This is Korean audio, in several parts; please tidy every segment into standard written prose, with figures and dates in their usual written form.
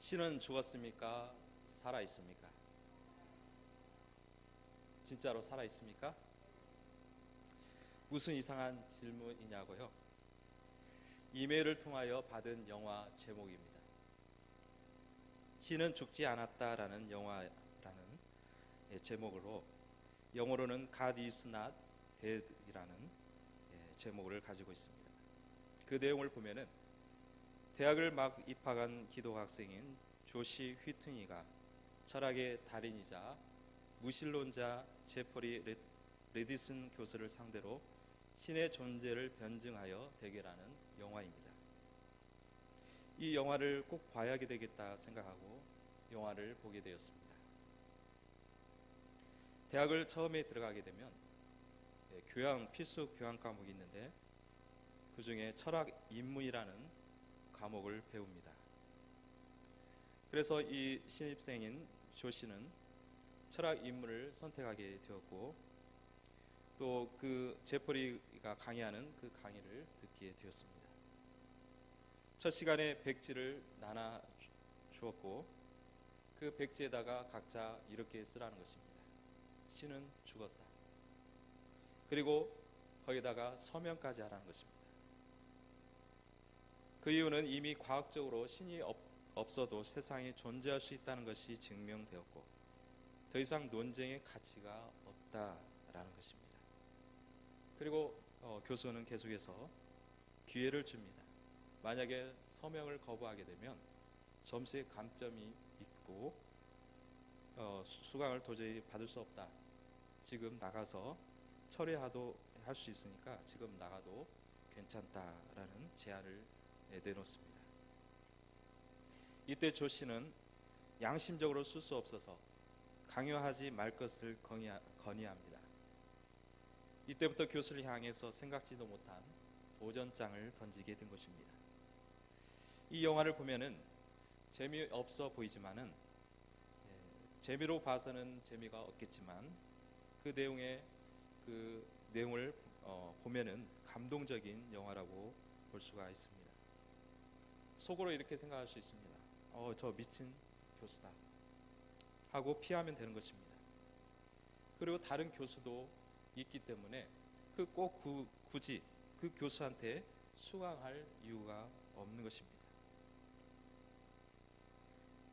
신은 죽었습니까? 살아 있습니까? 진짜로 살아 있습니까? 무슨 이상한 질문이냐고요? 이메일을 통하여 받은 영화 제목입니다. 신은 죽지 않았다라는 영화라는 제목으로, 영어로는 God is not dead이라는 제목을 가지고 있습니다. 그 내용을 보면은 대학을 막 입학한 기독학생인 조시 휘트니가 철학의 달인이자 무신론자 제퍼리 레디슨 교수를 상대로 신의 존재를 변증하여 대결하는 영화입니다. 이 영화를 꼭 봐야 되겠다 생각하고 영화를 보게 되었습니다. 대학을 처음에 들어가게 되면 필수 교양 과목이 있는데, 그 중에 철학 인문이라는 과목을 배웁니다. 그래서 이 신입생인 조씨는 철학 인문을 선택하게 되었고, 또 그 제퍼리가 강의하는 그 강의를 듣게 되었습니다. 첫 시간에 백지를 나눠 주었고, 그 백지에다가 각자 이렇게 쓰라는 것입니다. 신은 죽었다. 그리고 거기다가 서명까지 하라는 것입니다. 그 이유는 이미 과학적으로 신이 없어도 세상에 존재할 수 있다는 것이 증명되었고, 더 이상 논쟁의 가치가 없다라는 것입니다. 그리고 교수는 계속해서 기회를 줍니다. 만약에 서명을 거부하게 되면 점수에 감점이 있고 수강을 도저히 받을 수 없다. 지금 나가서 철회하도 할 수 있으니까 지금 나가도 괜찮다라는 제안을 내놓습니다. 이때 조 씨는 양심적으로 쓸 수 없어서 강요하지 말 것을 건의합니다. 이때부터 교수를 향해서 생각지도 못한 도전장을 던지게 된 것입니다. 이 영화를 보면은 재미없어 보이지만은, 재미로 봐서는 재미가 없겠지만 그 내용을 보면은 감동적인 영화라고 볼 수가 있습니다. 속으로 이렇게 생각할 수 있습니다. 저 미친 교수다 하고 피하면 되는 것입니다. 그리고 다른 교수도 있기 때문에 굳이 그 교수한테 수강할 이유가 없는 것입니다.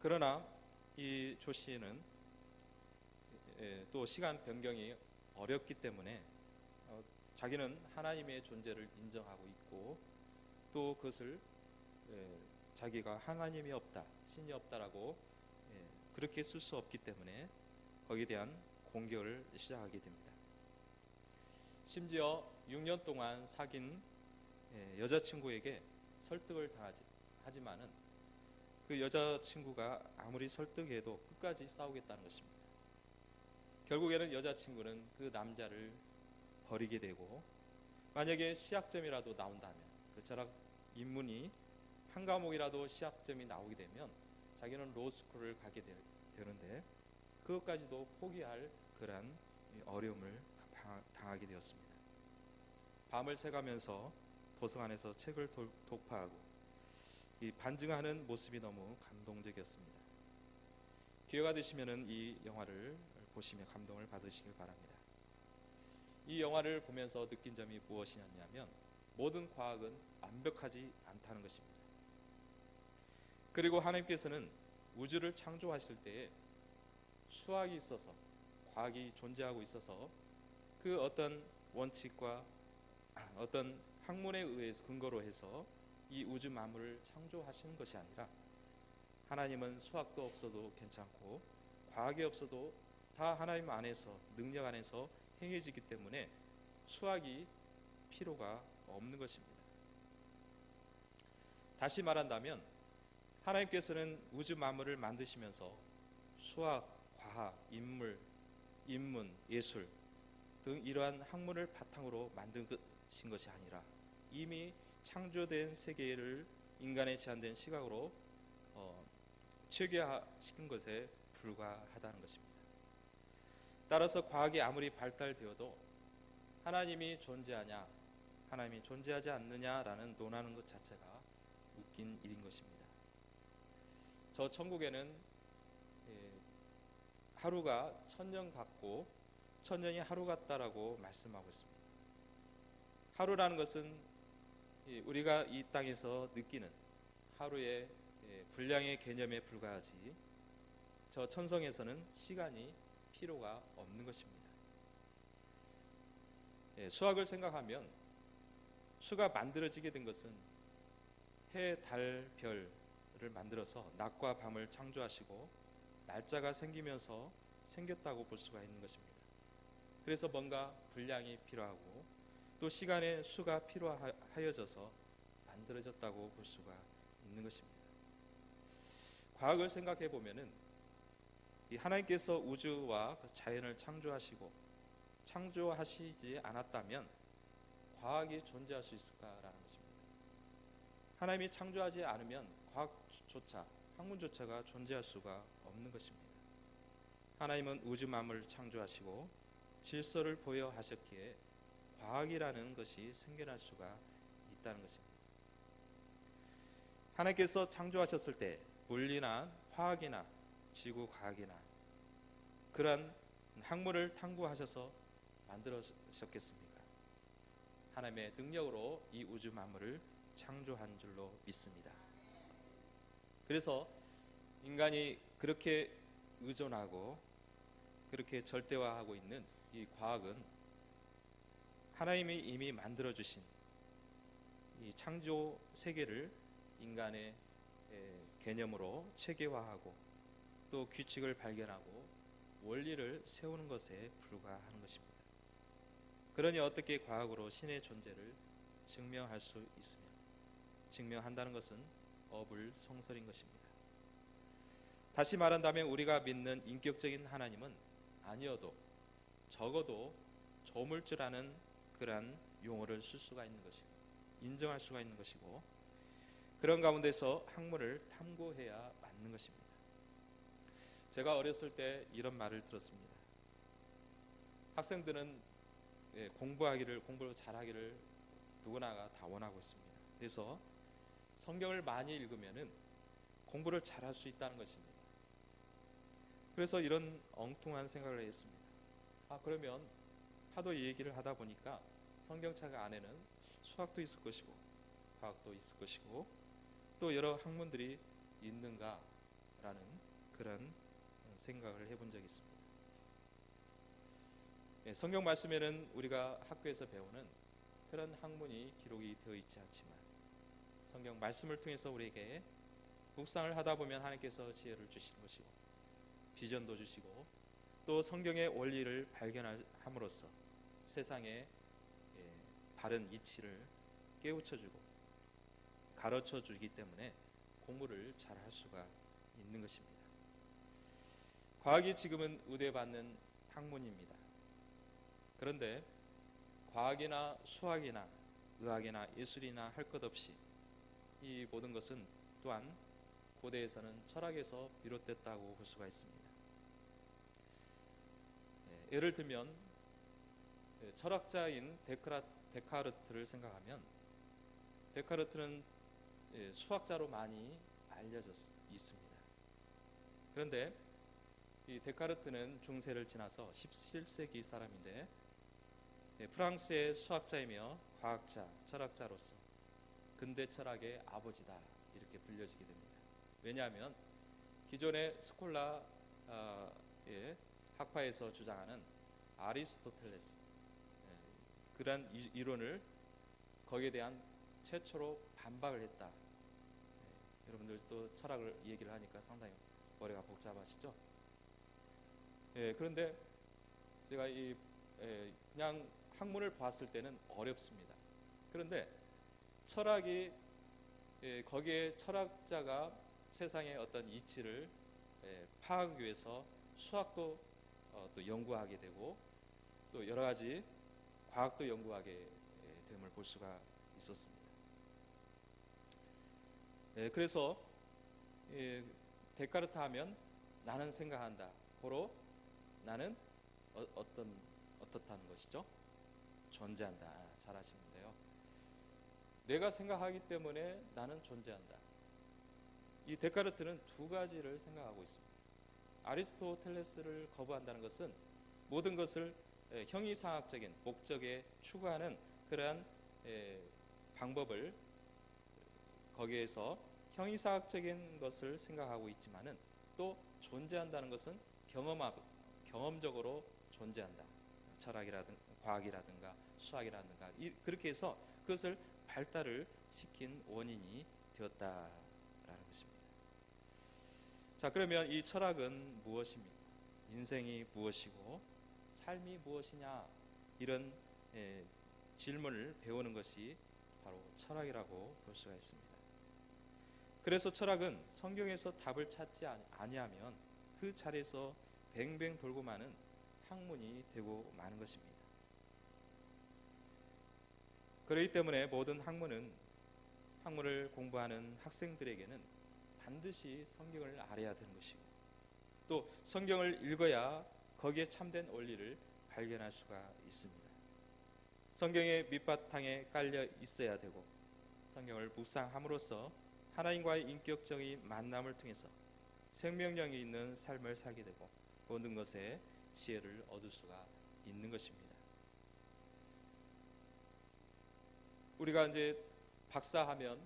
그러나 이 조 씨는 또 시간 변경이 어렵기 때문에 자기는 하나님의 존재를 인정하고 있고, 또 그것을 자기가 하나님이 없다, 신이 없다라고 그렇게 쓸 수 없기 때문에 거기에 대한 공격을 시작하게 됩니다. 심지어 6년 동안 사귄 여자친구에게 설득을 하지만은 그 여자친구가 아무리 설득해도 끝까지 싸우겠다는 것입니다. 결국에는 여자친구는 그 남자를 버리게 되고, 만약에 시학점이라도 나온다면, 그 철학 인문이 한 과목이라도 시학점이 나오게 되면 자기는 로스쿨을 가게 되는데, 그것까지도 포기할 그러한 어려움을 당하게 되었습니다. 밤을 새가면서 도서관에서 책을 독파하고 이 반증하는 모습이 너무 감동적이었습니다. 기회가 되시면은 이 영화를 보시며 감동을 받으시길 바랍니다. 이 영화를 보면서 느낀 점이 무엇이냐면, 모든 과학은 완벽하지 않다는 것입니다. 그리고 하나님께서는 우주를 창조하실 때에 수학이 있어서, 과학이 존재하고 있어서 그 어떤 원칙과 어떤 학문에 의해서 근거로 해서 이 우주 만물을 창조하신 것이 아니라, 하나님은 수학도 없어도 괜찮고 과학이 없어도 다 하나님 안에서, 능력 안에서 행해지기 때문에 수학이 필요가 없는 것입니다. 다시 말한다면 하나님께서는 우주 만물을 만드시면서 수학, 과학, 인문, 예술 등 이러한 학문을 바탕으로 만드신 것이 아니라, 이미 창조된 세계를 인간의 제한된 시각으로 체계화시킨 것에 불과하다는 것입니다. 따라서 과학이 아무리 발달되어도 하나님이 존재하냐, 하나님이 존재하지 않느냐라는 논하는 것 자체가 웃긴 일인 것입니다. 저 천국에는 하루가 천년 같고 천년이 하루 같다라고 말씀하고 있습니다. 하루라는 것은 우리가 이 땅에서 느끼는 하루의 분량의 개념에 불과하지, 저 천성에서는 시간이 필요가 없는 것입니다. 수학을 생각하면 수가 만들어지게 된 것은 해, 달, 별을 만들어서 낮과 밤을 창조하시고 날짜가 생기면서 생겼다고 볼 수가 있는 것입니다. 그래서 뭔가 분량이 필요하고 또 시간의 수가 필요하여져서 만들어졌다고 볼 수가 있는 것입니다. 과학을 생각해 보면은 이 하나님께서 우주와 자연을 창조하시지 않았다면 과학이 존재할 수 있을까라는 것입니다. 하나님이 창조하지 않으면 과학조차, 학문조차가 존재할 수가 없는 것입니다. 하나님은 우주 만물을 창조하시고 질서를 보여 하셨기에 과학이라는 것이 생겨날 수가 있다는 것입니다. 하나님께서 창조하셨을 때 물리나 화학이나 지구 과학이나 그러한 학문을 탐구하셔서 만들어셨겠습니까? 하나님의 능력으로 이 우주 만물을 창조한 줄로 믿습니다. 그래서 인간이 그렇게 의존하고 그렇게 절대화하고 있는 이 과학은 하나님이 이미 만들어주신 이 창조 세계를 인간의 개념으로 체계화하고 또 규칙을 발견하고 원리를 세우는 것에 불과하는 것입니다. 그러니 어떻게 과학으로 신의 존재를 증명할 수 있으며 증명한다는 것은 어불성설인 것입니다. 다시 말한다면 우리가 믿는 인격적인 하나님은 아니어도 적어도 조물주라는 그러한 용어를 쓸 수가 있는 것이고 인정할 수가 있는 것이고 그런 가운데서 학문을 탐구해야 맞는 것입니다. 제가 어렸을 때 이런 말을 들었습니다. 학생들은 공부를 잘하기를 누구나가 다 원하고 있습니다. 그래서 성경을 많이 읽으면은 공부를 잘할 수 있다는 것입니다. 그래서 이런 엉뚱한 생각을 했습니다. 그러면 하도 얘기를 하다 보니까 성경책 안에는 수학도 있을 것이고 과학도 있을 것이고 또 여러 학문들이 있는가라는 그런 생각을 해본 적이 있습니다. 성경 말씀에는 우리가 학교에서 배우는 그런 학문이 기록이 되어 있지 않지만 성경 말씀을 통해서 우리에게 묵상을 하다 보면 하나님께서 지혜를 주시는 것이고 비전도 주시고 또 성경의 원리를 발견함으로써 세상의 바른 이치를 깨우쳐주고 가르쳐주기 때문에 공부를 잘할 수가 있는 것입니다. 과학이 지금은 의대받는 학문입니다. 그런데 과학이나 수학이나 의학이나 예술이나 할 것 없이 이 모든 것은 또한 고대에서는 철학에서 비롯됐다고 볼 수가 있습니다. 예를 들면 철학자인 데카르트를 생각하면 데카르트는 수학자로 많이 알려져 있습니다. 그런데 이 데카르트는 중세를 지나서 17세기 사람인데 프랑스의 수학자이며 과학자, 철학자로서 근대 철학의 아버지다 이렇게 불려지게 됩니다. 왜냐하면 기존의 스콜라 학파에서 주장하는 아리스토텔레스 그러한 이론을 거기에 대한 최초로 반박을 했다. 여러분들 또 철학을 얘기를 하니까 상당히 머리가 복잡하시죠? 그런데 제가 그냥 학문을 봤을 때는 어렵습니다. 그런데 철학이 거기에 철학자가 세상의 어떤 이치를 파악하기 위해서 수학도 또 연구하게 되고 또 여러 가지 과학도 연구하게 됨을 볼 수가 있었습니다. 그래서 데카르트 하면 나는 생각한다. 고로 나는 어떻다는 것이죠? 존재한다. 잘 아시는데요. 내가 생각하기 때문에 나는 존재한다. 이 데카르트는 두 가지를 생각하고 있습니다. 아리스토텔레스를 거부한다는 것은 모든 것을 형이상학적인 목적에 추구하는 그러한 방법을 거기에서 형이상학적인 것을 생각하고 있지만은 또 존재한다는 것은 경험적으로 존재한다. 철학이라든가 과학이라든가 수학이라든가 그렇게 해서 그것을 발달을 시킨 원인이 되었다라는 것입니다. 자, 그러면 이 철학은 무엇입니까? 인생이 무엇이고 삶이 무엇이냐, 이런 질문을 배우는 것이 바로 철학이라고 볼 수가 있습니다. 그래서 철학은 성경에서 답을 찾지 아니하면 그 자리에서 뱅뱅 돌고 마는 학문이 되고 마는 것입니다. 그렇기 때문에 모든 학문을 공부하는 학생들에게는 반드시 성경을 알아야 되는 것이고, 또 성경을 읽어야 거기에 참된 원리를 발견할 수가 있습니다. 성경의 밑바탕에 깔려 있어야 되고, 성경을 묵상함으로써 하나님과의 인격적인 만남을 통해서 생명력이 있는 삶을 살게 되고 모든 것에 지혜를 얻을 수가 있는 것입니다. 우리가 이제 박사하면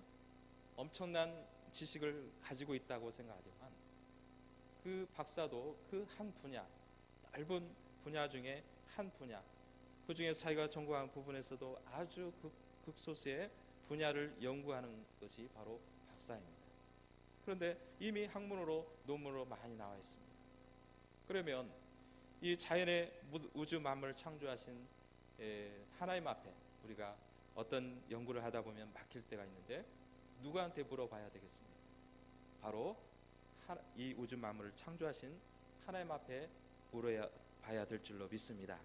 엄청난 지식을 가지고 있다고 생각하지만 그 박사도 그 한 분야, 넓은 분야 중에 한 분야, 그 중에서 자기가 전공한 부분에서도 아주 극소수의 분야를 연구하는 것이 바로 박사입니다. 그런데 이미 학문으로 논문으로 많이 나와 있습니다. 그러면 이 자연의 우주 만물을 창조하신 하나님 앞에 우리가 어떤 연구를 하다 보면 막힐 때가 있는데 누구한테 물어봐야 되겠습니까? 바로 이 우주 만물을 창조하신 하나님 앞에 물어봐야 될 줄로 믿습니다.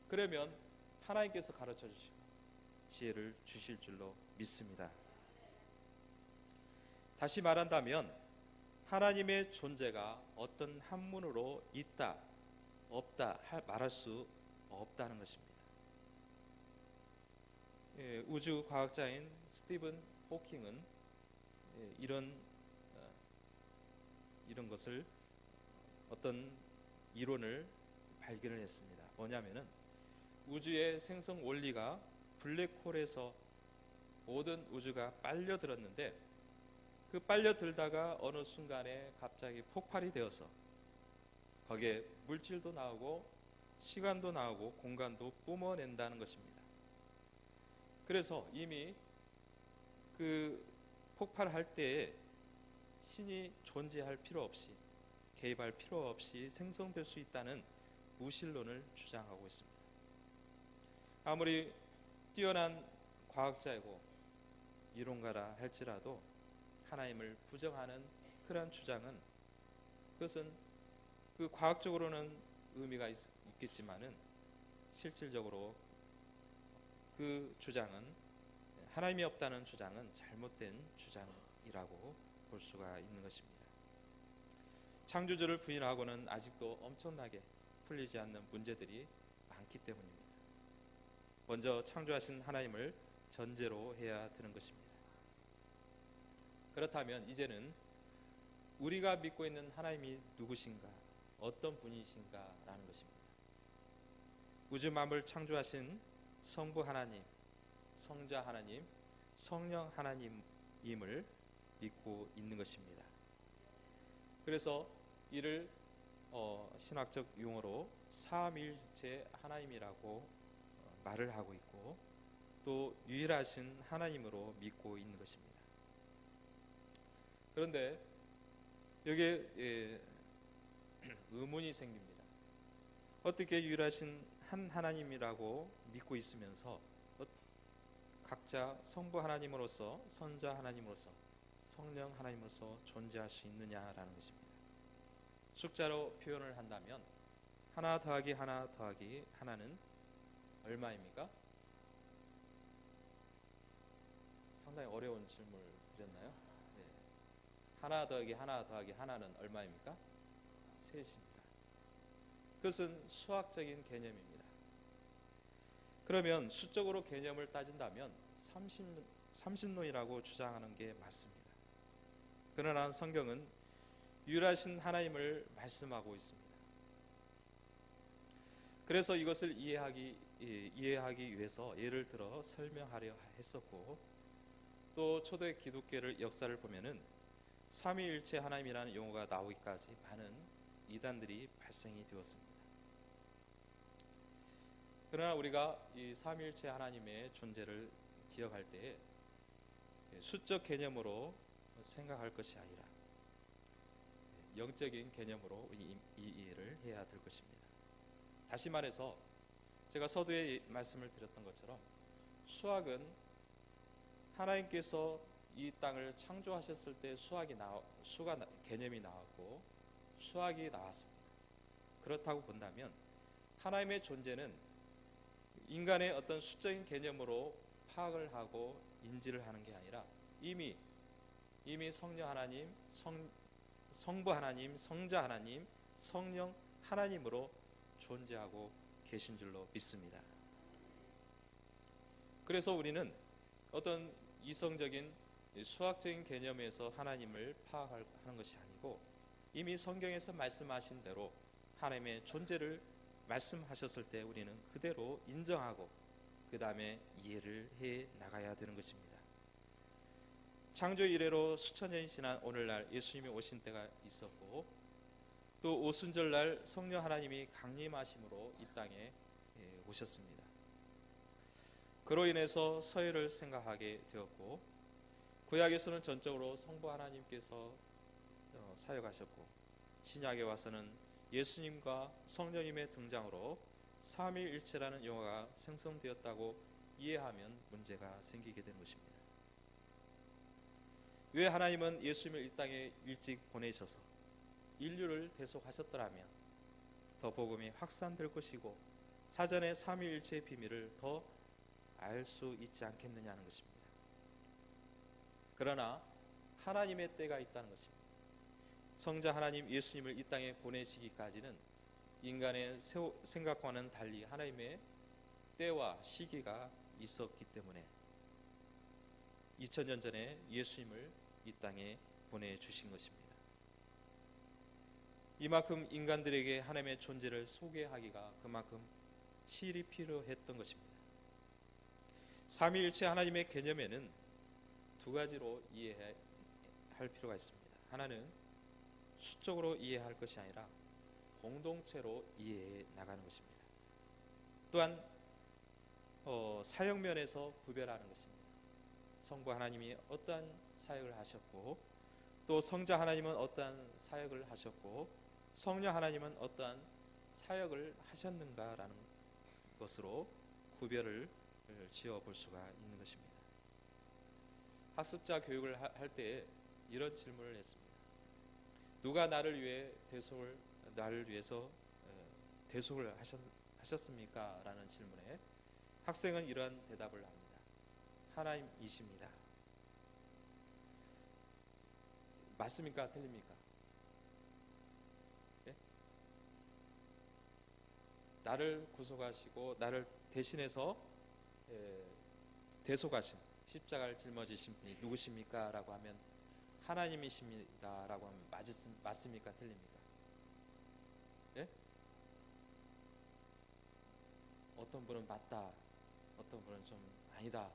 그러면 하나님께서 가르쳐 주시고 지혜를 주실 줄로 믿습니다. 다시 말한다면 하나님의 존재가 어떤 학문으로 있다, 없다 말할 수 없다는 것입니다. 우주 과학자인 스티븐 호킹은 이런 것을 어떤 이론을 발견을 했습니다. 뭐냐면은 우주의 생성 원리가 블랙홀에서 모든 우주가 빨려들었는데 그 빨려들다가 어느 순간에 갑자기 폭발이 되어서 거기에 물질도 나오고 시간도 나오고 공간도 뿜어낸다는 것입니다. 그래서 이미 그 폭발할 때에 신이 존재할 필요 없이 개입할 필요 없이 생성될 수 있다는 무신론을 주장하고 있습니다. 아무리 뛰어난 과학자이고 이론가라 할지라도 하나님을 부정하는 그러한 주장은 그것은 그 과학적으로는 의미가 있겠지만은 실질적으로 그 주장은 하나님이 없다는 주장은 잘못된 주장이라고 볼 수가 있는 것입니다. 창조주를 부인하고는 아직도 엄청나게 풀리지 않는 문제들이 많기 때문입니다. 먼저 창조하신 하나님을 전제로 해야 되는 것입니다. 그렇다면 이제는 우리가 믿고 있는 하나님이 누구신가, 어떤 분이신가라는 것입니다. 우주 만물 창조하신 성부 하나님, 성자 하나님, 성령 하나님임을 믿고 있는 것입니다. 그래서 이를 신학적 용어로 삼위일체 하나님이라고 말을 하고 있고 또 유일하신 하나님으로 믿고 있는 것입니다. 그런데 여기에 의문이 생깁니다. 어떻게 유일하신 한 하나님이라고 믿고 있으면서 각자 성부 하나님으로서, 선자 하나님으로서, 성령 하나님으로서 존재할 수 있느냐라는 것입니다. 숫자로 표현을 한다면 하나 더하기 하나 더하기 하나는 얼마입니까? 상당히 어려운 질문을 드렸나요? 네. 하나 더하기 하나 더하기 하나는 얼마입니까? 셋입니다. 그것은 수학적인 개념입니다. 그러면 수적으로 개념을 따진다면 삼신론이라고 주장하는 게 맞습니다. 그러나 성경은 유일하신 하나님을 말씀하고 있습니다. 그래서 이것을 이해하기 위해서 예를 들어 설명하려 했었고, 또 초대 기독교의 역사를 보면은 삼위일체 하나님이라는 용어가 나오기까지 많은 이단들이 발생이 되었습니다. 그러나 우리가 이 삼위일체 하나님의 존재를 기억할 때 수적 개념으로 생각할 것이 아니라 영적인 개념으로 이 이해를 해야 될 것입니다. 다시 말해서 제가 서두에 말씀을 드렸던 것처럼 수학은 하나님께서 이 땅을 창조하셨을 때 수가 개념이 나왔고 수학이 나왔습니다. 그렇다고 본다면 하나님의 존재는 인간의 어떤 수적인 개념으로 파악을 하고 인지를 하는 게 아니라 이미 성령 하나님, 성부 하나님, 성자 하나님, 성령 하나님으로 존재하고 계신 줄로 믿습니다. 그래서 우리는 어떤 이성적인 수학적인 개념에서 하나님을 파악하는 것이 아니고 이미 성경에서 말씀하신 대로 하나님의 존재를 말씀하셨을 때 우리는 그대로 인정하고 그 다음에 이해를 해 나가야 되는 것입니다. 창조 이래로 수천 년이 지난 오늘날 예수님이 오신 때가 있었고, 또 오순절날 성령 하나님이 강림하심으로 이 땅에 오셨습니다. 그로 인해서 서열을 생각하게 되었고, 구약에서는 전적으로 성부 하나님께서 사역하셨고, 신약에 와서는 예수님과 성령님의 등장으로 삼위일체라는 용어가 생성되었다고 이해하면 문제가 생기게 되는 것입니다. 왜 하나님은 예수님을 이 땅에 일찍 보내셔서 인류를 대속하셨더라면 더 복음이 확산될 것이고 사전에 삼위일체의 비밀을 더 알 수 있지 않겠느냐는 것입니다. 그러나 하나님의 때가 있다는 것입니다. 성자 하나님 예수님을 이 땅에 보내시기까지는 인간의 생각과는 달리 하나님의 때와 시기가 있었기 때문에 2000년 전에 예수님을 이 땅에 보내주신 것입니다. 이만큼 인간들에게 하나님의 존재를 소개하기가 그만큼 시일이 필요했던 것입니다. 삼위일체 하나님의 개념에는 두 가지로 이해할 필요가 있습니다. 하나는 수적으로 이해할 것이 아니라 공동체로 이해해 나가는 것입니다. 또한 사역면에서 구별하는 것입니다. 성부 하나님이 어떠한 사역을 하셨고, 또 성자 하나님은 어떠한 사역을 하셨고, 성령 하나님은 어떠한 사역을 하셨는가라는 것으로 구별을 지어볼 수가 있는 것입니다. 학습자 교육을 할 때 이런 질문을 했습니다. 누가 나를 위해서 대속을 하셨습니까? 라는 질문에 학생은 이러한 대답을 합니다. 하나님이십니다. 맞습니까? 틀립니까? 네? 나를 구속하시고 나를 대신해서 대속하신 십자가를 짊어지신 분이 누구십니까? 라고 하면 하나님이십니다 라고 하면 맞습니까? 틀립니까? 예? 어떤 분은 맞다, 어떤 분은 좀 아니다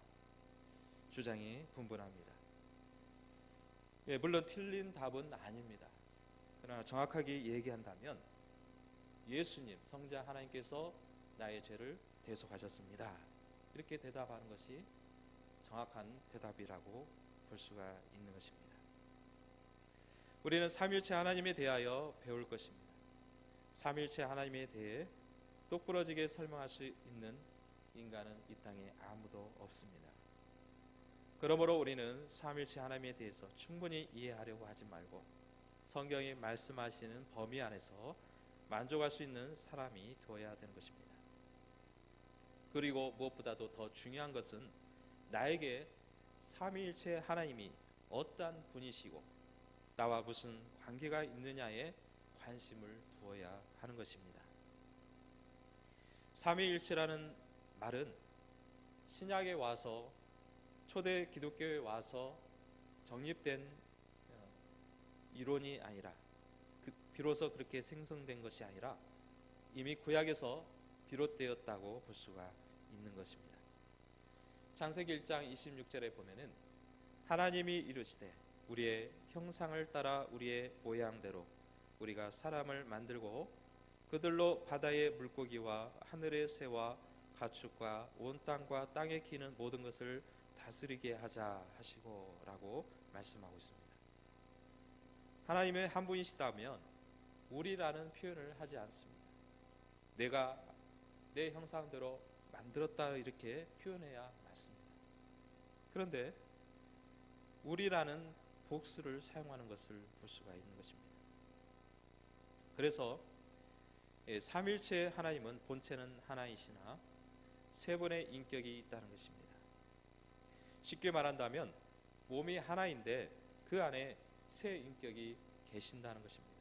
주장이 분분합니다. 예, 물론 틀린 답은 아닙니다. 그러나 정확하게 얘기한다면 예수님, 성자 하나님께서 나의 죄를 대속하셨습니다. 이렇게 대답하는 것이 정확한 대답이라고 볼 수가 있는 것입니다. 우리는 삼위일체 하나님에 대하여 배울 것입니다. 삼위일체 하나님에 대해 똑부러지게 설명할 수 있는 인간은 이 땅에 아무도 없습니다. 그러므로 우리는 삼위일체 하나님에 대해서 충분히 이해하려고 하지 말고 성경이 말씀하시는 범위 안에서 만족할 수 있는 사람이 되어야 되는 것입니다. 그리고 무엇보다도 더 중요한 것은 나에게 삼위일체 하나님이 어떠한 분이시고 나와 무슨 관계가 있느냐에 관심을 두어야 하는 것입니다. 삼위일체라는 말은 신약에 와서 초대 기독교에 와서 정립된 이론이 아니라 비로소 그렇게 생성된 것이 아니라 이미 구약에서 비롯되었다고 볼 수가 있는 것입니다. 창세기 1장 26절에 보면은 하나님이 이르시되 우리의 형상을 따라 우리의 모양대로 우리가 사람을 만들고 그들로 바다의 물고기와 하늘의 새와 가축과 온 땅과 땅에 기는 모든 것을 다스리게 하자 하시고라고 말씀하고 있습니다. 하나님의 한 분이시다면 우리라는 표현을 하지 않습니다. 내가 내 형상대로 만들었다 이렇게 표현해야 맞습니다. 그런데 우리라는 복수를 사용하는 것을 볼 수가 있는 것입니다. 그래서 삼일체 하나님은 본체는 하나이시나 세 분의 인격이 있다는 것입니다. 쉽게 말한다면 몸이 하나인데 그 안에 세 인격이 계신다는 것입니다.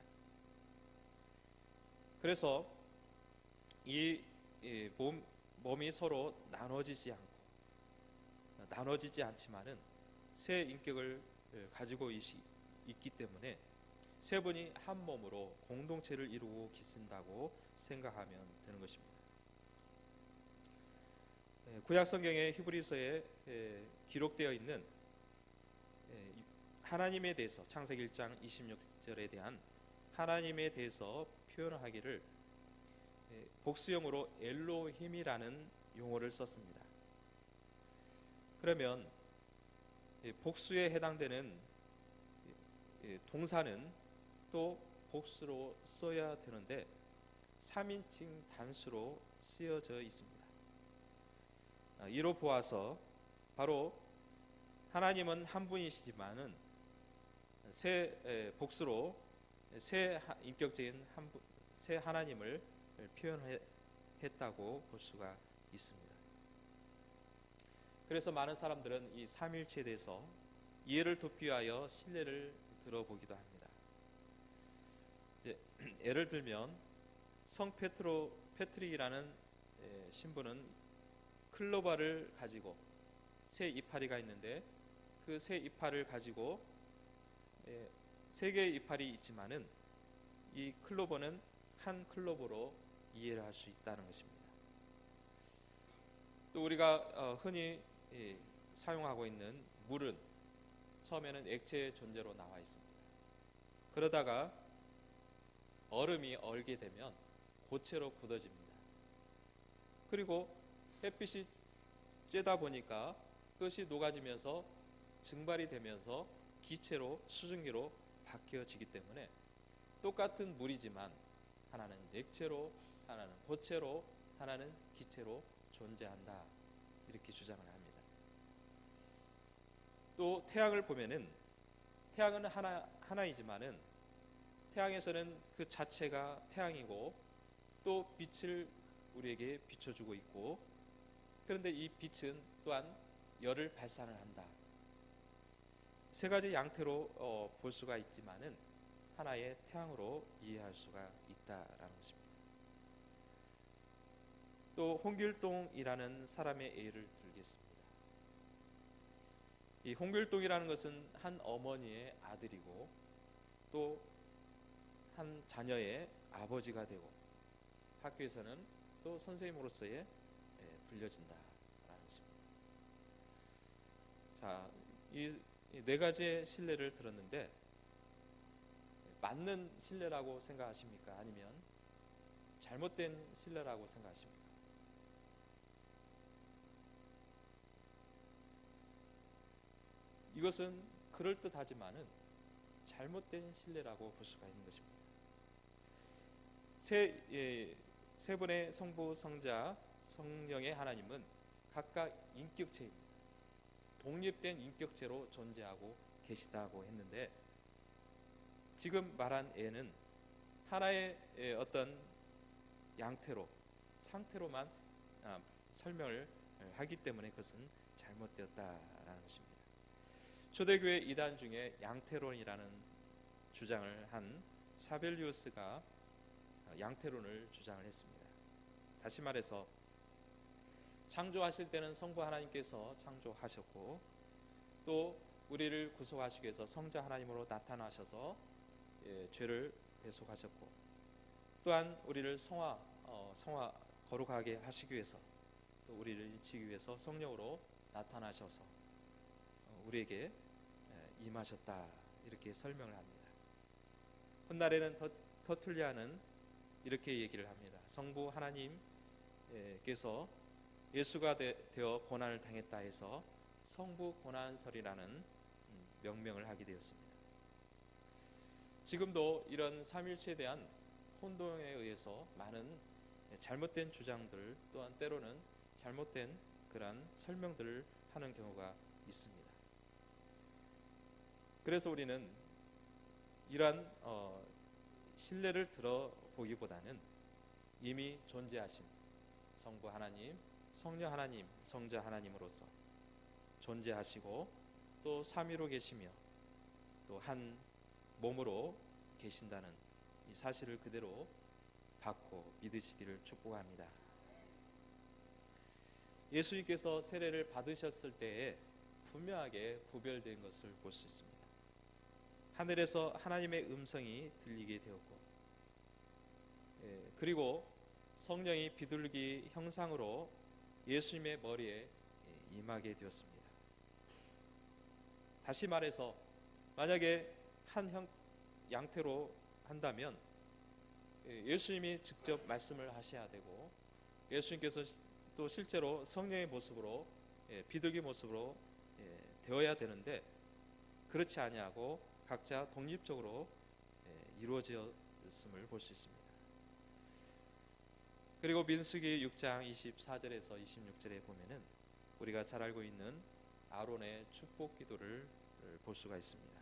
그래서 이 몸이 서로 나눠지지 않지만은 세 인격을 가지고 있기 때문에 세 분이 한 몸으로 공동체를 이루고 계신다고 생각하면 되는 것입니다. 구약 성경의 히브리서에 기록되어 있는 하나님에 대해서 창세기 1장 26절에 대한 하나님에 대해서 표현하기를 복수형으로 엘로힘이라는 용어를 썼습니다. 그러면 복수에 해당되는 동사는 또 복수로 써야 되는데 3인칭 단수로 쓰여져 있습니다. 이로 보아서 바로 하나님은 한 분이시지만은 복수로 세 인격적인 세 하나님을 표현했다고 볼 수가 있습니다. 그래서 많은 사람들은 이 삼일체에 대해서 이해를 돕기 위하여 신뢰를 들어보기도 합니다. 이제 예를 들면 성 페트릭이라는 신부는 클로바를 가지고 세 이파리가 있는데 그 세 이파리를 가지고 세 개의 이파리 있지만은 이 클로버는 한 클로버로 이해를 할 수 있다는 것입니다. 또 우리가 흔히 사용하고 있는 물은 처음에는 액체의 존재로 나와 있습니다. 그러다가 얼음이 얼게 되면 고체로 굳어집니다. 그리고 햇빛이 쬐다 보니까 그것이 녹아지면서 증발이 되면서 기체로 수증기로 바뀌어지기 때문에 똑같은 물이지만 하나는 액체로, 하나는 고체로, 하나는 기체로 존재한다 이렇게 주장을 합니다. 또 태양을 보면은 태양은 하나이지만은 태양에서는 그 자체가 태양이고 또 빛을 우리에게 비춰주고 있고 그런데 이 빛은 또한 열을 발산을 한다. 세 가지 양태로 볼 수가 있지만은 하나의 태양으로 이해할 수가 있다라는 것입니다. 또 홍길동이라는 사람의 예를 들겠습니다. 이 홍길동이라는 것은 한 어머니의 아들이고 또 한 자녀의 아버지가 되고 학교에서는 또 선생님으로서의 불려진다라는 것입니다. 자, 이 네 가지의 신뢰를 들었는데 맞는 신뢰라고 생각하십니까? 아니면 잘못된 신뢰라고 생각하십니까? 이것은 그럴듯하지만은 잘못된 신뢰라고 볼 수가 있는 것입니다. 세 분의 성부, 성자, 성령의 하나님은 각각 인격체입니다. 독립된 인격체로 존재하고 계시다고 했는데 지금 말한 예는 하나의 어떤 양태로, 상태로만 설명을 하기 때문에 그것은 잘못되었다라는 것입니다. 초대교회 이단 중에 양태론이라는 주장을 한 사벨리우스가 양태론을 주장을 했습니다. 다시 말해서 창조하실 때는 성부 하나님께서 창조하셨고 또 우리를 구속하시기 위해서 성자 하나님으로 나타나셔서 죄를 대속하셨고, 또한 우리를 성화 거룩하게 하시기 위해서, 또 우리를 인치기 위해서 성령으로 나타나셔서 우리에게 임하셨다, 이렇게 설명을 합니다. 훗날에는 터툴리아는 이렇게 얘기를 합니다. 성부 하나님께서 예수가 되어 고난을 당했다 해서 성부 고난설이라는 명명을 하게 되었습니다. 지금도 이런 삼일체에 대한 혼동에 의해서 많은 잘못된 주장들, 또한 때로는 잘못된 그러한 설명들을 하는 경우가 있습니다. 그래서 우리는 이러한 신뢰를 들어보기보다는 이미 존재하신 성부 하나님, 성령 하나님, 성자 하나님으로서 존재하시고 또 삼위로 계시며 또 한 몸으로 계신다는 이 사실을 그대로 받고 믿으시기를 축복합니다. 예수님께서 세례를 받으셨을 때에 분명하게 구별된 것을 볼 수 있습니다. 하늘에서 하나님의 음성이 들리게 되었고, 그리고 성령이 비둘기 형상으로 예수님의 머리에 임하게 되었습니다. 다시 말해서 만약에 한 양태로 한다면 예수님이 직접 말씀을 하셔야 되고, 예수님께서 또 실제로 성령의 모습으로 비둘기 모습으로 되어야 되는데 그렇지 아니하고 각자 독립적으로 이루어졌음을 볼 수 있습니다. 그리고 민수기 6장 24절에서 26절에 보면은 우리가 잘 알고 있는 아론의 축복 기도를 볼 수가 있습니다.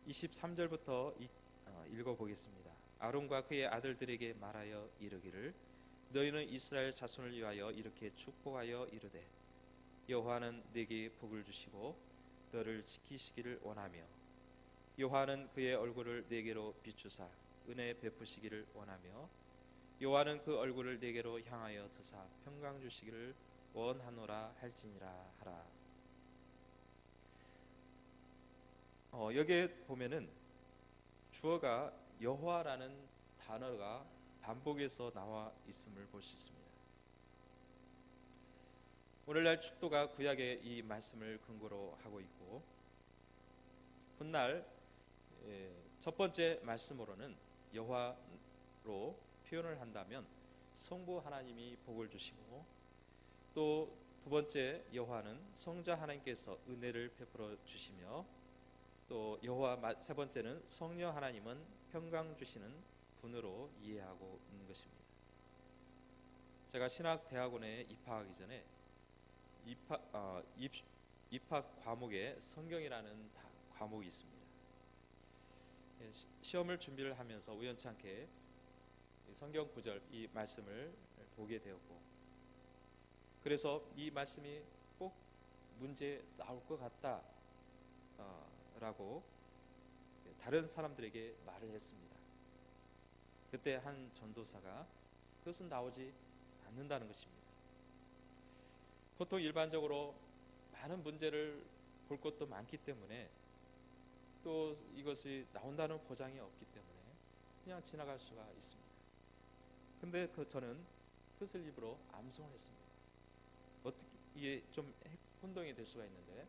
23절부터 읽어보겠습니다. 아론과 그의 아들들에게 말하여 이르기를, 너희는 이스라엘 자손을 위하여 이렇게 축복하여 이르되, 여호와는 네게 복을 주시고 너를 지키시기를 원하며, 여호와는 그의 얼굴을 네게로 비추사 은혜 베푸시기를 원하며, 여호와는 그 얼굴을 네게로 향하여 드사 평강 주시기를 원하노라 할지니라 하라. 여기에 보면은 주어가 여호와라는 단어가 반복해서 나와 있음을 볼 수 있습니다. 오늘날 축도가 구약의 이 말씀을 근거로 하고 있고, 훗날 첫 번째 말씀으로는 여호와로 표현을 한다면 성부 하나님이 복을 주시고, 또 두 번째 여호와는 성자 하나님께서 은혜를 베풀어 주시며, 또 여호와 세 번째는 성령 하나님은 평강 주시는 분으로 이해하고 있는 것입니다. 제가 신학대학원에 입학하기 전에 입학 과목에 성경이라는 과목이 있습니다. 시험을 준비를 하면서 우연찮게 성경 구절 이 말씀을 보게 되었고, 그래서 이 말씀이 꼭 문제에 나올 것 같다 라고 다른 사람들에게 말을 했습니다. 그때 한 전도사가 그것은 나오지 않는다는 것입니다. 보통 일반적으로 많은 문제를 볼 것도 많기 때문에, 또 이것이 나온다는 보장이 없기 때문에 그냥 지나갈 수가 있습니다. 근데 저는 그것을 일부러 암송을 했습니다. 어떻게 이게 좀 혼동이 될 수가 있는데,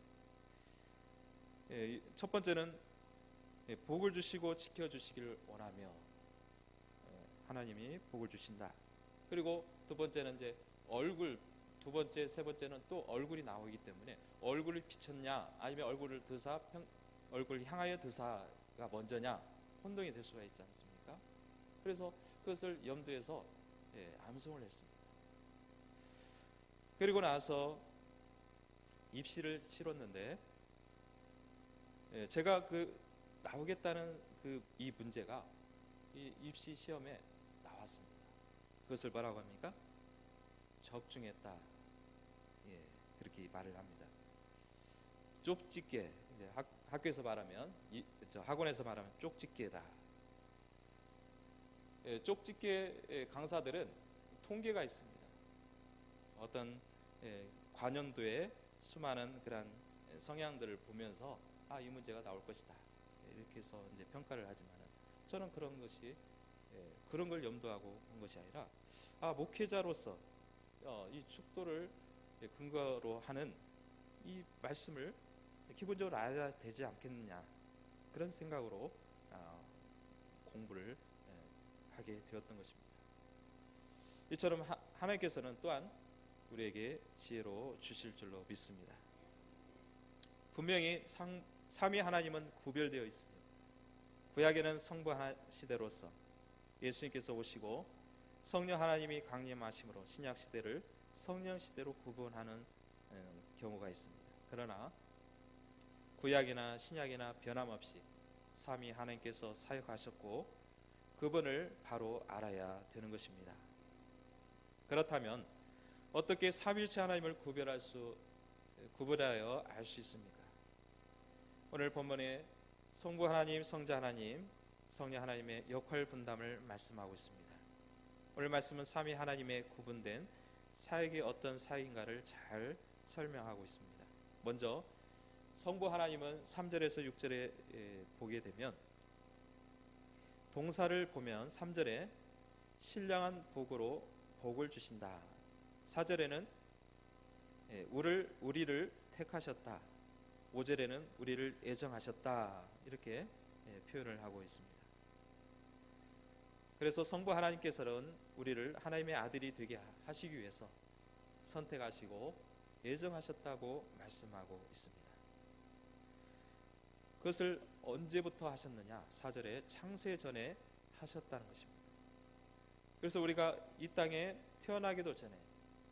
첫 번째는 복을 주시고 지켜주시기를 원하며, 하나님이 복을 주신다. 그리고 두 번째는 이제 얼굴, 두 번째, 세 번째는 또 얼굴이 나오기 때문에 얼굴을 비쳤냐 아니면 얼굴을 드사 얼굴 향하여 드사가 먼저냐 혼동이 될 수가 있지 않습니까? 그래서 그것을 염두에서 암송을 했습니다. 그리고 나서 입시를 치렀는데, 제가 나오겠다는 이 문제가 이 입시 시험에 나왔습니다. 그것을 뭐라고 합니까? 적중했다. 그렇게 말을 합니다. 쪽집게, 이제 학교에서 말하면 학원에서 말하면 쪽집게다. 쪽집게 강사들은 통계가 있습니다. 어떤 관연도의 수많은 그런 성향들을 보면서 이 문제가 나올 것이다 이렇게 해서 이제 평가를 하지만은 저는 그런 것이 그런 걸 염두하고 한 것이 아니라 목회자로서 이 축도를 근거로 하는 이 말씀을 기본적으로 알아야 되지 않겠느냐 그런 생각으로 공부를 하게 되었던 것입니다. 이처럼 하나님께서는 또한 우리에게 지혜로 주실 줄로 믿습니다. 분명히 삼위 하나님은 구별되어 있습니다. 구약에는 성부 하나 시대로서 예수님께서 오시고 성령 하나님이 강림하심으로 신약 시대를 성령 시대로 구분하는 경우가 있습니다. 그러나 구약이나 신약이나 변함없이 삼위 하나님께서 사역하셨고 그분을 바로 알아야 되는 것입니다. 그렇다면 어떻게 삼위일체 하나님을 구별하여 알 수 있습니까? 오늘 본문에 성부 하나님, 성자 하나님, 성령 하나님의 역할 분담을 말씀하고 있습니다. 오늘 말씀은 삼위 하나님의 구분된 사역이 어떤 사역인가를 잘 설명하고 있습니다. 먼저 성부 하나님은 3절에서 6절에 보게 되면 동사를 보면 3절에 신령한 복으로 복을 주신다. 4절에는 우리를 택하셨다. 5절에는 우리를 애정하셨다. 이렇게 표현을 하고 있습니다. 그래서 성부 하나님께서는 우리를 하나님의 아들이 되게 하시기 위해서 선택하시고 애정하셨다고 말씀하고 있습니다. 그것을 언제부터 하셨느냐? 4절에 창세 전에 하셨다는 것입니다. 그래서 우리가 이 땅에 태어나기도 전에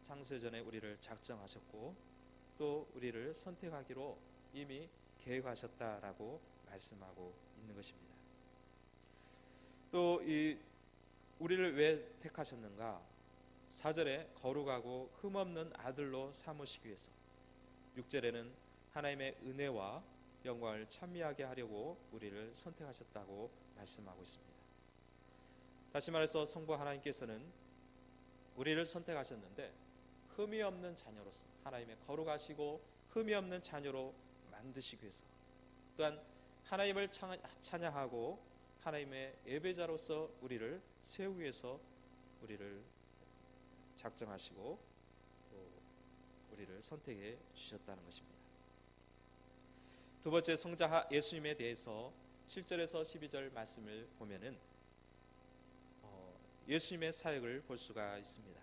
창세 전에 우리를 작정하셨고 또 우리를 선택하기로 이미 계획하셨다라고 말씀하고 있는 것입니다. 또 이 우리를 왜 택하셨는가? 4절에 거룩하고 흠없는 아들로 삼으시기 위해서, 6절에는 하나님의 은혜와 영광을 찬미하게 하려고 우리를 선택하셨다고 말씀하고 있습니다. 다시 말해서 성부 하나님께서는 우리를 선택하셨는데 흠이 없는 자녀로서 하나님의 거룩하시고 흠이 없는 자녀로 만드시기 위해서, 또한 하나님을 찬양하고 하나님의 예배자로서 우리를 세우기 위해서 우리를 작정하시고 또 우리를 선택해 주셨다는 것입니다. 두 번째, 성자 예수님에 대해서 7절에서 12절 말씀을 보면은 예수님의 사역을 볼 수가 있습니다.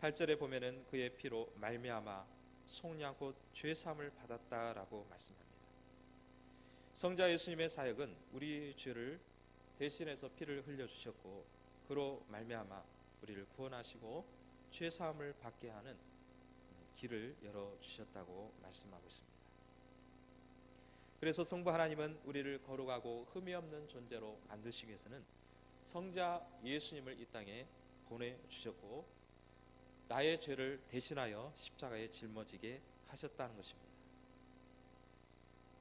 8절에 보면은 그의 피로 말미암아 속량 곧 죄 사함을 받았다라고 말씀합니다. 성자 예수님의 사역은 우리 죄를 대신해서 피를 흘려 주셨고 그로 말미암아 우리를 구원하시고 죄 사함을 받게 하는 길을 열어 주셨다고 말씀하고 있습니다. 그래서 성부 하나님은 우리를 거룩하고 흠이 없는 존재로 만드시기 위해서는 성자 예수님을 이 땅에 보내주셨고 나의 죄를 대신하여 십자가에 짊어지게 하셨다는 것입니다.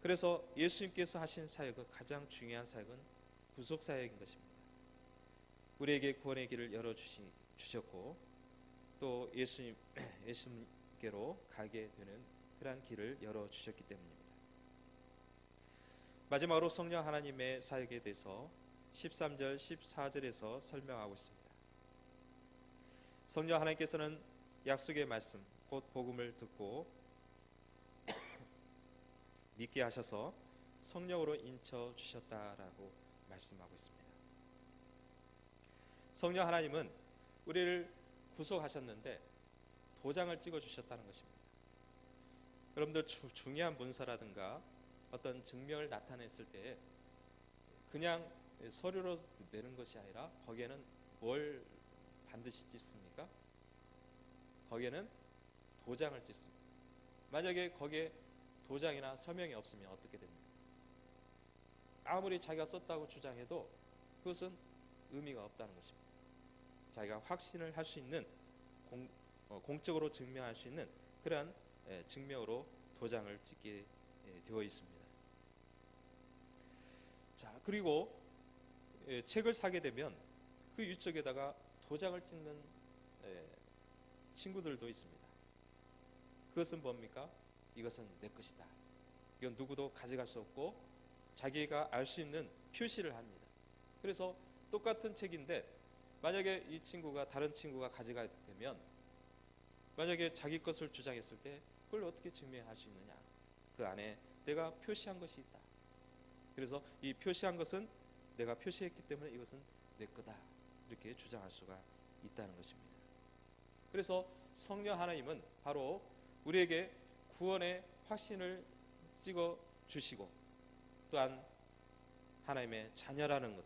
그래서 예수님께서 하신 사역은 가장 중요한 사역은 구속 사역인 것입니다. 우리에게 구원의 길을 열어주셨고 또 예수님께로 가게 되는 그러한 길을 열어주셨기 때문입니다. 마지막으로 성령 하나님의 사역에 대해서 13절, 14절에서 설명하고 있습니다. 성령 하나님께서는 약속의 말씀, 곧 복음을 듣고 믿게 하셔서 성령으로 인쳐 주셨다라고 말씀하고 있습니다. 성령 하나님은 우리를 구속하셨는데 도장을 찍어 주셨다는 것입니다. 여러분들 중요한 문서라든가 어떤 증명을 나타냈을 때 그냥 서류로 내는 것이 아니라 거기에는 뭘 반드시 찍습니까? 거기에는 도장을 찍습니다. 만약에 거기에 도장이나 서명이 없으면 어떻게 됩니까? 아무리 자기가 썼다고 주장해도 그것은 의미가 없다는 것입니다. 자기가 확신을 할 수 있는 공적으로 증명할 수 있는 그러한 증명으로 도장을 찍게 되어 있습니다. 자, 그리고 책을 사게 되면 그 위쪽에다가 도장을 찍는 친구들도 있습니다. 그것은 뭡니까? 이것은 내 것이다. 이건 누구도 가져갈 수 없고 자기가 알 수 있는 표시를 합니다. 그래서 똑같은 책인데 만약에 이 친구가 다른 친구가 가져가게 되면 만약에 자기 것을 주장했을 때 그걸 어떻게 증명할 수 있느냐? 그 안에 내가 표시한 것이 있다. 그래서 이 표시한 것은 내가 표시했기 때문에 이것은 내 거다. 이렇게 주장할 수가 있다는 것입니다. 그래서 성령 하나님은 바로 우리에게 구원의 확신을 찍어 주시고 또한 하나님의 자녀라는 것,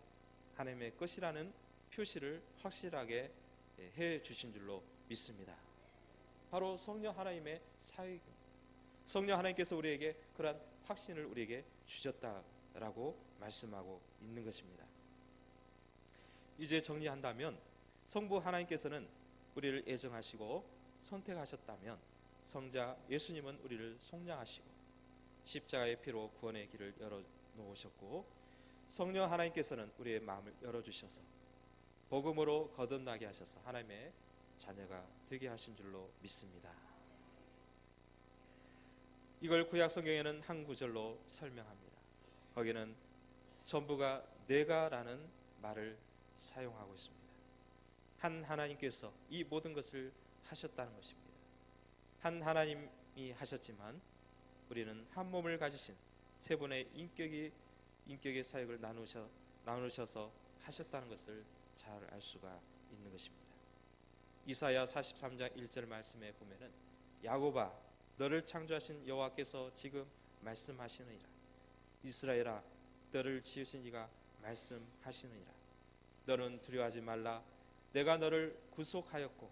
하나님의 것이라는 표시를 확실하게 해 주신 줄로 믿습니다. 바로 성령 하나님의 사역입니다. 성령 하나님께서 우리에게 그러한 확신을 우리에게 주셨다라고 말씀하고 있는 것입니다. 이제 정리한다면 성부 하나님께서는 우리를 애정하시고 선택하셨다면 성자 예수님은 우리를 속량하시고 십자가의 피로 구원의 길을 열어놓으셨고 성령 하나님께서는 우리의 마음을 열어주셔서 복음으로 거듭나게 하셔서 하나님의 자녀가 되게 하신 줄로 믿습니다. 이걸 구약 성경에는 한 구절로 설명합니다. 거기는 전부가 내가라는 말을 사용하고 있습니다. 한 하나님께서 이 모든 것을 하셨다는 것입니다. 한 하나님이 하셨지만 우리는 한 몸을 가지신 세 분의 인격의 사역을 나누셔서 하셨다는 것을 잘 알 수가 있는 것입니다. 이사야 43장 1절 말씀에 보면은 야곱아 너를 창조하신 여호와께서 지금 말씀하시느니라. 이스라엘아 너를 지으신 이가 말씀하시느니라. 너는 두려워하지 말라. 내가 너를 구속하였고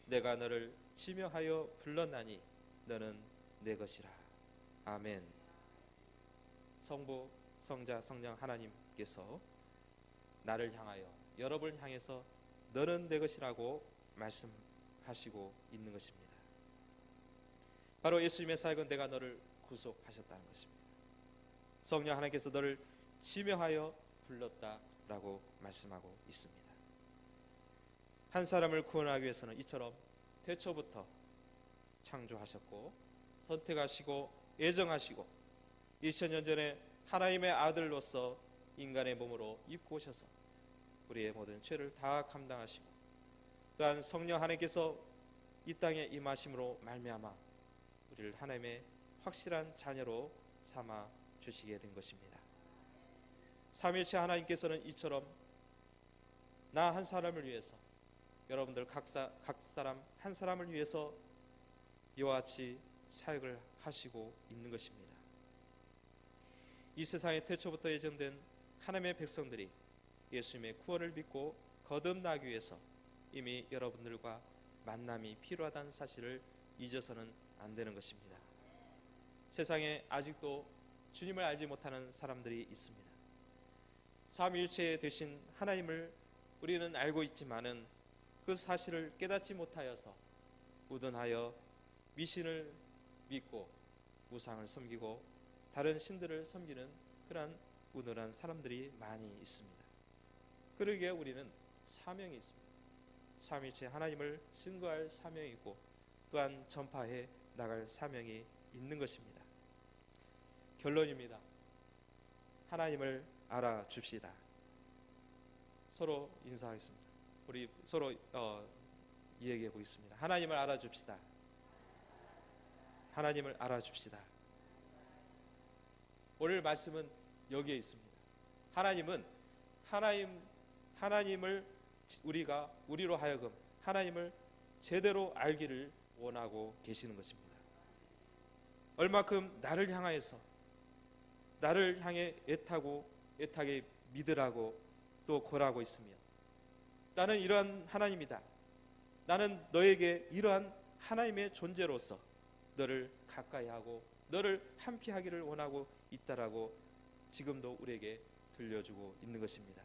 내가 너를 지명하여 불렀나니 너는 내 것이라. 아멘. 성부, 성자, 성령 하나님께서 나를 향하여 여러분을 향해서 너는 내 것이라고 말씀하시고 있는 것입니다. 바로 예수님의 사역은 내가 너를 구속하셨다는 것입니다. 성령 하나님께서 너를 지명하여 불렀다라고 말씀하고 있습니다. 한 사람을 구원하기 위해서는 이처럼 태초부터 창조하셨고 선택하시고 애정하시고 2000년 전에 하나님의 아들로서 인간의 몸으로 입고 오셔서 우리의 모든 죄를 다 감당하시고 또한 성령 하나님께서 이 땅에 임하심으로 말미암아 우리를 하나님의 확실한 자녀로 삼아 주시게 된 것입니다. 삼위일체 하나님께서는 이처럼 나 한 사람을 위해서 여러분들 각 사람 한 사람을 위해서 이와 같이 사역을 하시고 있는 것입니다. 이 세상의 태초부터 예정된 하나님의 백성들이 예수님의 구원을 믿고 거듭나기 위해서 이미 여러분들과 만남이 필요하다는 사실을 잊어서는 안 되는 것입니다. 세상에 아직도 주님을 알지 못하는 사람들이 있습니다. 삼위일체 되신 하나님을 우리는 알고 있지만은 그 사실을 깨닫지 못하여서 우둔하여 미신을 믿고 우상을 섬기고 다른 신들을 섬기는 그러한 우둔한 사람들이 많이 있습니다. 그러기에 우리는 사명이 있습니다. 삼위일체 하나님을 증거할 사명이 있고 또한 전파해 나갈 사명이 있는 것입니다. 결론입니다. 하나님을 알아줍시다. 서로 인사하겠습니다. 우리 서로 이야기해 보겠습니다. 하나님을 알아줍시다. 하나님을 알아줍시다. 오늘 말씀은 여기에 있습니다. 하나님을 우리로 하여금 하나님을 제대로 알기를 원하고 계시는 것입니다. 얼마큼 나를 향해 애타게 믿으라고 또 고라고 있으며 나는 이러한 하나님이다. 나는 너에게 이러한 하나님의 존재로서 너를 가까이 하고 너를 함께하기를 원하고 있다라고 지금도 우리에게 들려주고 있는 것입니다.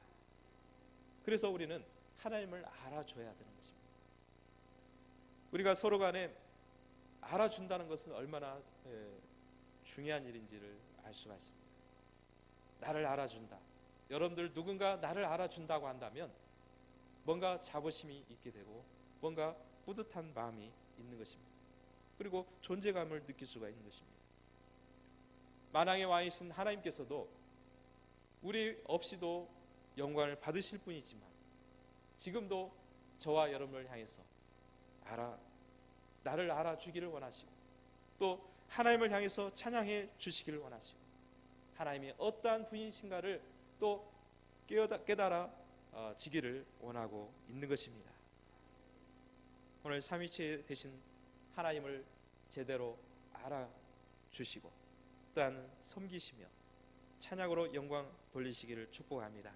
그래서 우리는 하나님을 알아줘야 되는 것입니다. 우리가 서로 간에 알아준다는 것은 얼마나 중요한 일인지를 알 수가 있습니다. 나를 알아준다. 여러분들 누군가 나를 알아준다고 한다면 뭔가 자부심이 있게 되고 뭔가 뿌듯한 마음이 있는 것입니다. 그리고 존재감을 느낄 수가 있는 것입니다. 만왕의 왕이신 하나님께서도 우리 없이도 영광을 받으실 분이지만 지금도 저와 여러분을 향해서 나를 알아주기를 원하시고 또 하나님을 향해서 찬양해 주시기를 원하시고 하나님이 어떠한 분이신가를 또 깨달아 지기를 원하고 있는 것입니다. 오늘 삼위일체 되신 하나님을 제대로 알아주시고 또한 섬기시며 찬양으로 영광 돌리시기를 축복합니다.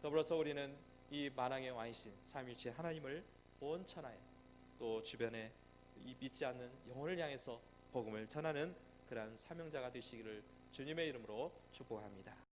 더불어서 우리는 이 만왕의 왕이신 삼위일체 하나님을 온 천하에 또 주변에 이 믿지 않는 영혼을 향해서 복음을 전하는 그러한 사명자가 되시기를 주님의 이름으로 축복합니다.